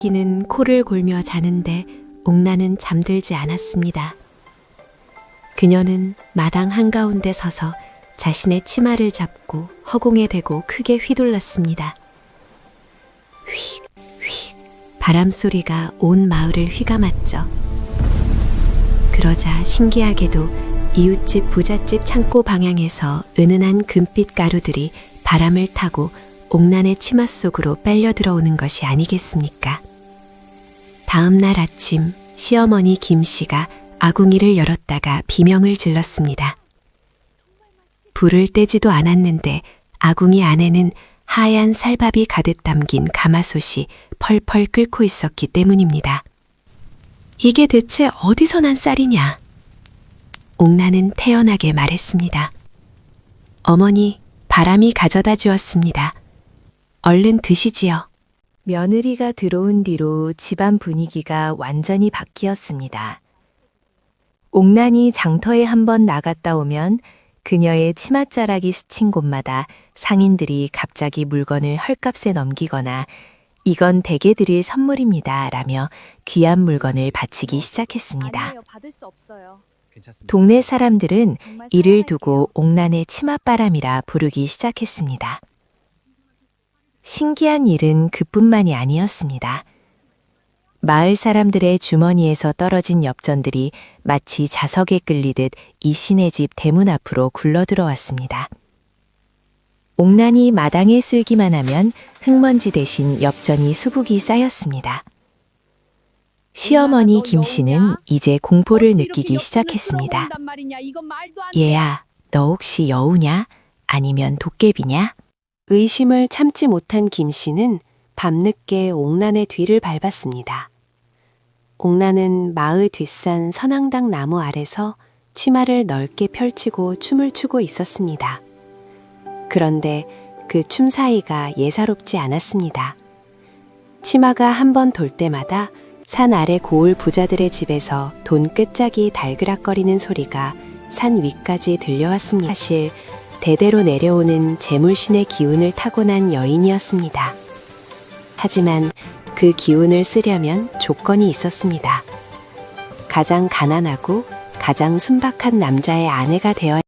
기는 코를 골며 자는데 옥나는 잠들지 않았습니다. 그녀는 마당 한가운데 서서 자신의 치마를 잡고 허공에 대고 크게 휘둘렀습니다. 휙, 휙, 바람소리가 온 마을을 휘감았죠. 그러자 신기하게도 이웃집 부잣집 창고 방향에서 은은한 금빛 가루들이 바람을 타고 옥난의 치마 속으로 빨려 들어오는 것이 아니겠습니까? 다음 날 아침 시어머니 김씨가 아궁이를 열었다가 비명을 질렀습니다. 불을 떼지도 않았는데 아궁이 안에는 하얀 쌀밥이 가득 담긴 가마솥이 펄펄 끓고 있었기 때문입니다. 이게 대체 어디서 난 쌀이냐? 옥나는 태연하게 말했습니다. 어머니, 바람이 가져다 주었습니다. 얼른 드시지요. 며느리가 들어온 뒤로 집안 분위기가 완전히 바뀌었습니다. 옥난이 장터에 한번 나갔다 오면 그녀의 치맛자락이 스친 곳마다 상인들이 갑자기 물건을 헐값에 넘기거나 이건 댁에 드릴 선물입니다 라며 귀한 물건을 바치기 시작했습니다. 아니에요, 받을 수 없어요. 동네 사람들은 이를 두고 옥난의 치맛바람이라 부르기 시작했습니다. 신기한 일은 그뿐만이 아니었습니다. 마을 사람들의 주머니에서 떨어진 엽전들이 마치 자석에 끌리듯 이 신의 집 대문 앞으로 굴러들어왔습니다. 옥난이 마당에 쓸기만 하면 흙먼지 대신 엽전이 수북이 쌓였습니다. 시어머니 김씨는 이제 공포를 느끼기 시작했습니다. 얘야, 너 혹시 여우냐? 아니면 도깨비냐? 의심을 참지 못한 김씨는 밤늦게 옥난의 뒤를 밟았습니다. 옥난은 마을 뒷산 선앙당 나무 아래서 치마를 넓게 펼치고 춤을 추고 있었습니다. 그런데 그 춤 사이가 예사롭지 않았습니다. 치마가 한 번 돌 때마다 산 아래 고을 부자들의 집에서 돈 끝짝이 달그락거리는 소리가 산 위까지 들려왔습니다. 사실 대대로 내려오는 재물신의 기운을 타고난 여인이었습니다. 하지만 그 기운을 쓰려면 조건이 있었습니다. 가장 가난하고 가장 순박한 남자의 아내가 되어야